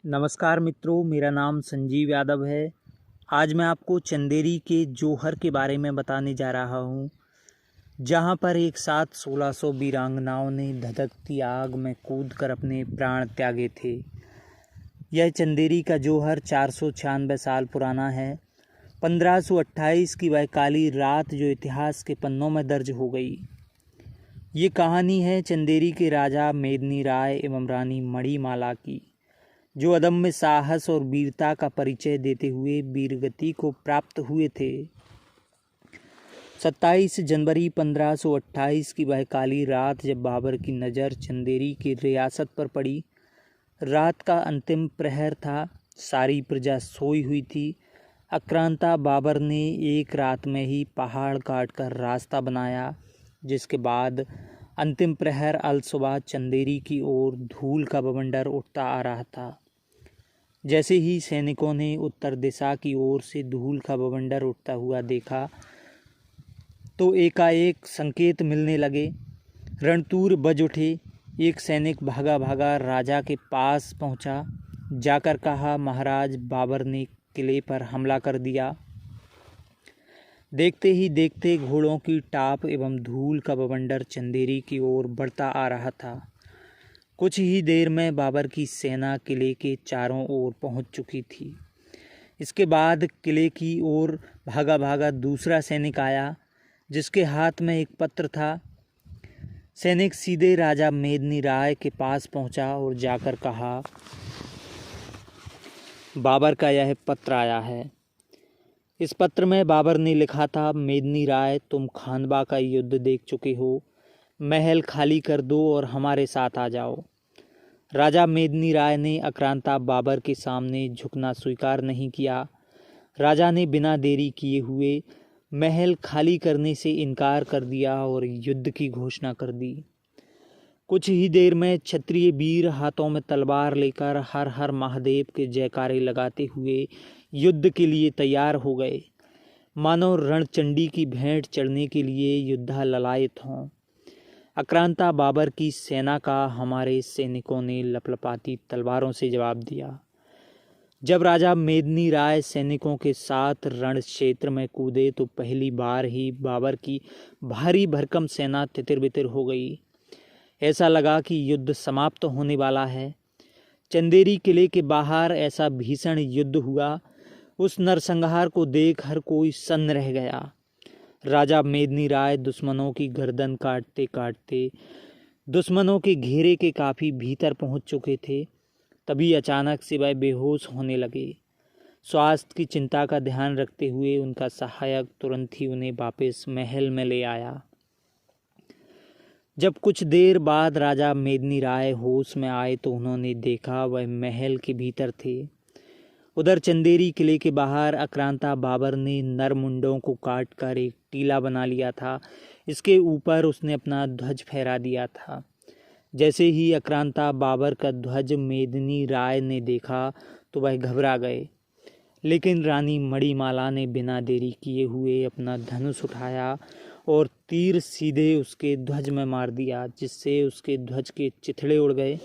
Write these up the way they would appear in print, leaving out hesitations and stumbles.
नमस्कार मित्रों, मेरा नाम संजीव यादव है। आज मैं आपको चंदेरी के जौहर के बारे में बताने जा रहा हूँ, जहाँ पर एक साथ 1600 वीरांगनाओं ने धधकती आग में कूदकर अपने प्राण त्यागे थे। यह चंदेरी का जौहर 496 साल पुराना है। 1528 की वह काली रात जो इतिहास के पन्नों में दर्ज हो गई। ये कहानी है चंदेरी के राजा मेदिनी राय एवं रानी मणिमाला की, जो अदम्य साहस और वीरता का परिचय देते हुए वीरगति को प्राप्त हुए थे। 27 जनवरी 1528 की वह काली रात जब बाबर की नज़र चंदेरी की रियासत पर पड़ी। रात का अंतिम प्रहर था। सारी प्रजा सोई हुई थी। आक्रांता बाबर ने एक रात में ही पहाड़ काटकर रास्ता बनाया, जिसके बाद अंतिम प्रहर अलसुबह चंदेरी की ओर धूल का बवंडर उठता आ रहा था। जैसे ही सैनिकों ने उत्तर दिशा की ओर से धूल का बवंडर उठता हुआ देखा, तो एकाएक संकेत मिलने लगे। रणतूर बज उठे। एक सैनिक भागा भागा राजा के पास पहुंचा, जाकर कहा, महाराज, बाबर ने किले पर हमला कर दिया। देखते ही देखते घोड़ों की टाप एवं धूल का बवंडर चंदेरी की ओर बढ़ता आ रहा था। कुछ ही देर में बाबर की सेना किले के चारों ओर पहुंच चुकी थी। इसके बाद किले की ओर भागा भागा दूसरा सैनिक आया, जिसके हाथ में एक पत्र था। सैनिक सीधे राजा मेदिनी राय के पास पहुंचा और जाकर कहा, बाबर का यह पत्र आया है। इस पत्र में बाबर ने लिखा था, मेदिनी राय, तुम खानवा का युद्ध देख चुके हो। महल खाली कर दो और हमारे साथ आ जाओ। राजा मेदिनी राय ने आक्रांता बाबर के सामने झुकना स्वीकार नहीं किया। राजा ने बिना देरी किए हुए महल खाली करने से इनकार कर दिया और युद्ध की घोषणा कर दी। कुछ ही देर में क्षत्रिय वीर हाथों में तलवार लेकर हर हर महादेव के जयकारे लगाते हुए युद्ध के लिए तैयार हो गए, मानो रणचंडी की भेंट चढ़ने के लिए योद्धा ललायत हों। आक्रांता बाबर की सेना का हमारे सैनिकों ने लपलपाती तलवारों से जवाब दिया। जब राजा मेदिनी राय सैनिकों के साथ रण क्षेत्र में कूदे तो पहली बार ही बाबर की भारी भरकम सेना तितिर-बितिर हो गई। ऐसा लगा कि युद्ध समाप्त होने वाला है। चंदेरी किले के बाहर ऐसा भीषण युद्ध हुआ, उस नरसंहार को देख हर कोई सन्न रह गया। राजा मेदिनी राय दुश्मनों की गर्दन काटते काटते दुश्मनों के घेरे के काफ़ी भीतर पहुंच चुके थे। तभी अचानक से वह बेहोश होने लगे। स्वास्थ्य की चिंता का ध्यान रखते हुए उनका सहायक तुरंत ही उन्हें वापस महल में ले आया। जब कुछ देर बाद राजा मेदिनी राय होश में आए तो उन्होंने देखा वह महल के भीतर थे। उधर चंदेरी किले के बाहर आक्रांता बाबर ने नरमुंडों को काटकर एक टीला बना लिया था। इसके ऊपर उसने अपना ध्वज फहरा दिया था। जैसे ही आक्रांता बाबर का ध्वज मेदिनी राय ने देखा तो वह घबरा गए, लेकिन रानी मणिमाला ने बिना देरी किए हुए अपना धनुष उठाया और तीर सीधे उसके ध्वज में मार दिया, जिससे उसके ध्वज के चिथड़े उड़ गए।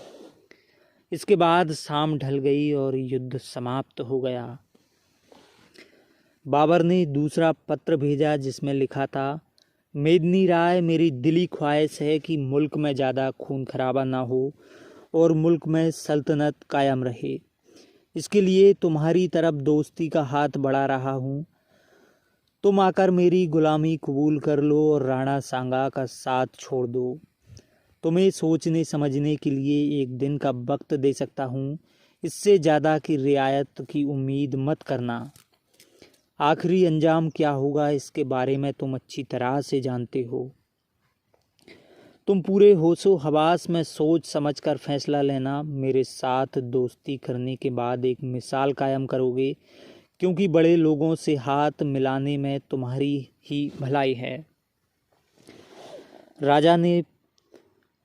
इसके बाद शाम ढल गई और युद्ध समाप्त हो गया। बाबर ने दूसरा पत्र भेजा, जिसमें लिखा था, मेदिनी राय, मेरी दिली ख्वाहिश है कि मुल्क में ज़्यादा खून खराबा ना हो और मुल्क में सल्तनत कायम रहे। इसके लिए तुम्हारी तरफ दोस्ती का हाथ बढ़ा रहा हूँ। तुम आकर मेरी गुलामी कबूल कर लो और राणा सांगा का साथ छोड़ दो। तुम्हें सोचने समझने के लिए एक दिन का वक्त दे सकता हूँ। इससे ज़्यादा की रियायत की उम्मीद मत करना। आखिरी अंजाम क्या होगा इसके बारे में तुम अच्छी तरह से जानते हो। तुम पूरे होशो हवास में सोच समझकर फैसला लेना। मेरे साथ दोस्ती करने के बाद एक मिसाल कायम करोगे, क्योंकि बड़े लोगों से हाथ मिलाने में तुम्हारी ही भलाई है। राजा ने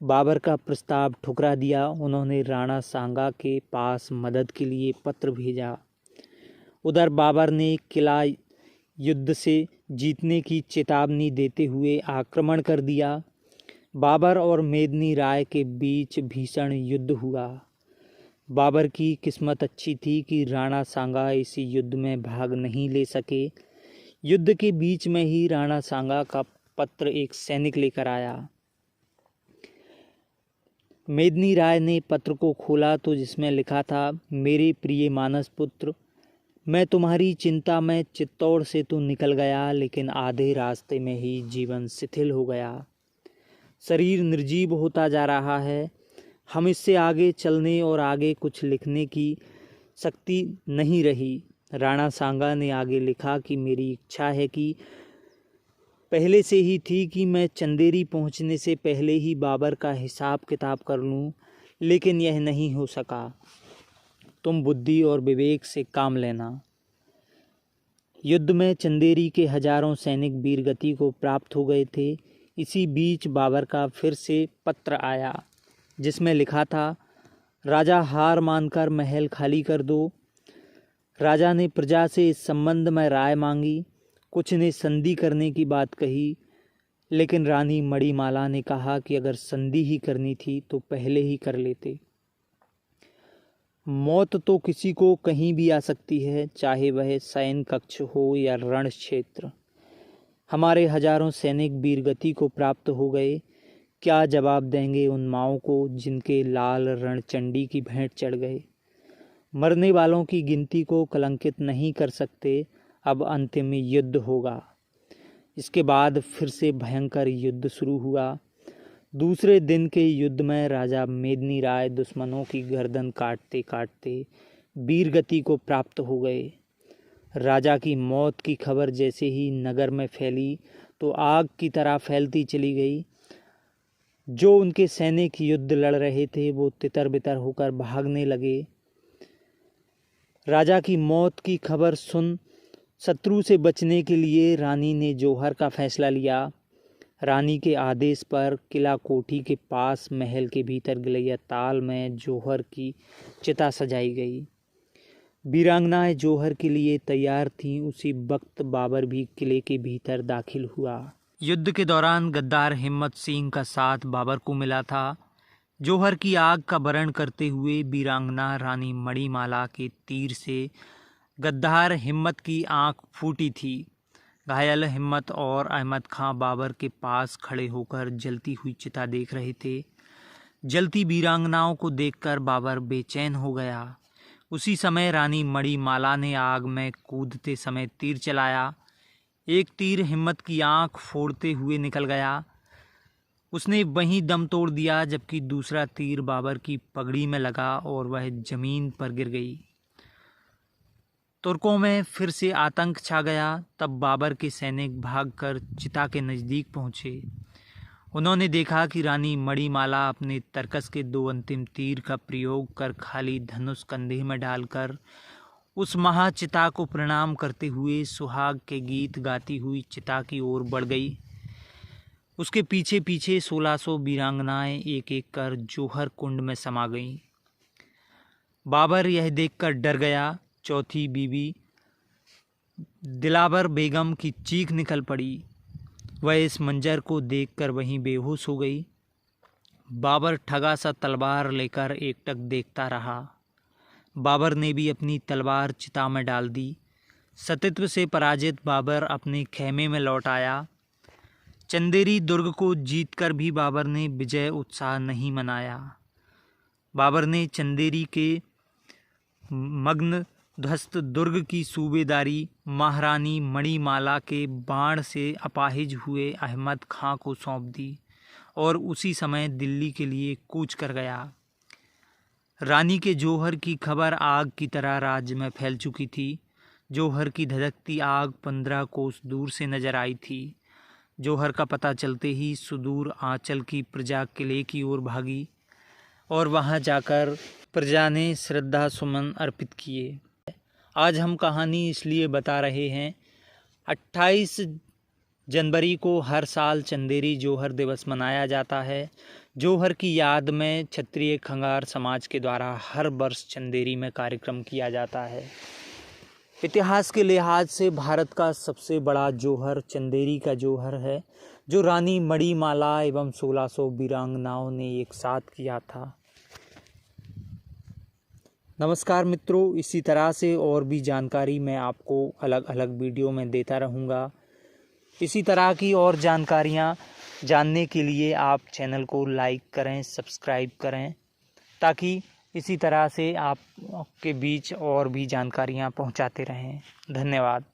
बाबर का प्रस्ताव ठुकरा दिया। उन्होंने राणा सांगा के पास मदद के लिए पत्र भेजा। उधर बाबर ने किला युद्ध से जीतने की चेतावनी देते हुए आक्रमण कर दिया। बाबर और मेदिनी राय के बीच भीषण युद्ध हुआ। बाबर की किस्मत अच्छी थी कि राणा सांगा इस युद्ध में भाग नहीं ले सके। युद्ध के बीच में ही राणा सांगा का पत्र एक सैनिक लेकर आया। मेदिनी राय ने पत्र को खोला तो जिसमें लिखा था, मेरे प्रिय मानस पुत्र, मैं तुम्हारी चिंता में चित्तौड़ से तो निकल गया, लेकिन आधे रास्ते में ही जीवन शिथिल हो गया। शरीर निर्जीव होता जा रहा है। हम इससे आगे चलने और आगे कुछ लिखने की शक्ति नहीं रही। राणा सांगा ने आगे लिखा कि मेरी इच्छा है कि पहले से ही थी कि मैं चंदेरी पहुंचने से पहले ही बाबर का हिसाब किताब कर लूं, लेकिन यह नहीं हो सका। तुम बुद्धि और विवेक से काम लेना। युद्ध में चंदेरी के हजारों सैनिक वीरगति को प्राप्त हो गए थे। इसी बीच बाबर का फिर से पत्र आया जिसमें लिखा था, राजा हार मानकर महल खाली कर दो। राजा ने प्रजा से इस संबंध में राय मांगी। कुछ ने संधि करने की बात कही, लेकिन रानी मणिमाला ने कहा कि अगर संधि ही करनी थी तो पहले ही कर लेते। मौत तो किसी को कहीं भी आ सकती है, चाहे वह शयन कक्ष हो या रण क्षेत्र। हमारे हजारों सैनिक वीरगति को प्राप्त हो गए। क्या जवाब देंगे उन माओं को जिनके लाल रणचंडी की भेंट चढ़ गए। मरने वालों की गिनती को कलंकित नहीं कर सकते। अब अंतिम युद्ध होगा। इसके बाद फिर से भयंकर युद्ध शुरू हुआ। दूसरे दिन के युद्ध में राजा मेदिनी राय दुश्मनों की गर्दन काटते काटते वीरगति को प्राप्त हो गए। राजा की मौत की खबर जैसे ही नगर में फैली तो आग की तरह फैलती चली गई। जो उनके सैनिक युद्ध लड़ रहे थे वो तितर बितर होकर भागने लगे। राजा की मौत की खबर सुन शत्रु से बचने के लिए रानी ने जौहर का फैसला लिया। रानी के आदेश पर किला कोठी के पास महल के भीतर गिलैया ताल में जौहर की चिता सजाई गई। वीरांगनाएं जौहर के लिए तैयार थीं। उसी वक्त बाबर भी किले के भीतर दाखिल हुआ। युद्ध के दौरान गद्दार हिम्मत सिंह का साथ बाबर को मिला था। जौहर की आग का वरण करते हुए वीरांगना रानी मणिमाला के तीर से गद्दार हिम्मत की आंख फूटी थी। घायल हिम्मत और अहमद खां बाबर के पास खड़े होकर जलती हुई चिता देख रहे थे। जलती वीरांगनाओं को देखकर बाबर बेचैन हो गया। उसी समय रानी मणिमाला ने आग में कूदते समय तीर चलाया। एक तीर हिम्मत की आंख फोड़ते हुए निकल गया। उसने वहीं दम तोड़ दिया, जबकि दूसरा तीर बाबर की पगड़ी में लगा और वह जमीन पर गिर गई। तुर्कों में फिर से आतंक छा गया। तब बाबर के सैनिक भागकर चिता के नज़दीक पहुंचे। उन्होंने देखा कि रानी मणिमाला अपने तरकस के 2 अंतिम तीर का प्रयोग कर खाली धनुष कंधे में डालकर उस महाचिता को प्रणाम करते हुए सुहाग के गीत गाती हुई चिता की ओर बढ़ गई। उसके पीछे पीछे 1600 वीरांगनाएं एक एक कर जौहर कुंड में समा गईं। बाबर यह देखकर डर गया। चौथी बीबी दिलावर बेगम की चीख निकल पड़ी। वह इस मंजर को देखकर वहीं बेहोश हो गई। बाबर ठगा सा तलवार लेकर एकटक देखता रहा। बाबर ने भी अपनी तलवार चिता में डाल दी। सतीत्व से पराजित बाबर अपने खेमे में लौट आया। चंदेरी दुर्ग को जीतकर भी बाबर ने विजय उत्साह नहीं मनाया। बाबर ने चंदेरी के मग्न ध्वस्त दुर्ग की सूबेदारी महारानी मणिमाला के बाण से अपाहिज हुए अहमद खां को सौंप दी और उसी समय दिल्ली के लिए कूच कर गया। रानी के जौहर की खबर आग की तरह राज्य में फैल चुकी थी। जौहर की धधकती आग 15 कोस दूर से नजर आई थी। जौहर का पता चलते ही सुदूर आंचल की प्रजा किले की ओर भागी और वहां जाकर प्रजा ने श्रद्धा सुमन अर्पित किए। आज हम कहानी इसलिए बता रहे हैं, 28 जनवरी को हर साल चंदेरी जौहर दिवस मनाया जाता है। जौहर की याद में क्षत्रिय खंगार समाज के द्वारा हर वर्ष चंदेरी में कार्यक्रम किया जाता है। इतिहास के लिहाज से भारत का सबसे बड़ा जौहर चंदेरी का जौहर है, जो रानी मणिमाला एवं 1600 वीरांगनाओं ने एक साथ किया था। नमस्कार मित्रों, इसी तरह से और भी जानकारी मैं आपको अलग अलग वीडियो में देता रहूँगा। इसी तरह की और जानकारियाँ जानने के लिए आप चैनल को लाइक करें, सब्सक्राइब करें, ताकि इसी तरह से आपके बीच और भी जानकारियाँ पहुँचाते रहें। धन्यवाद।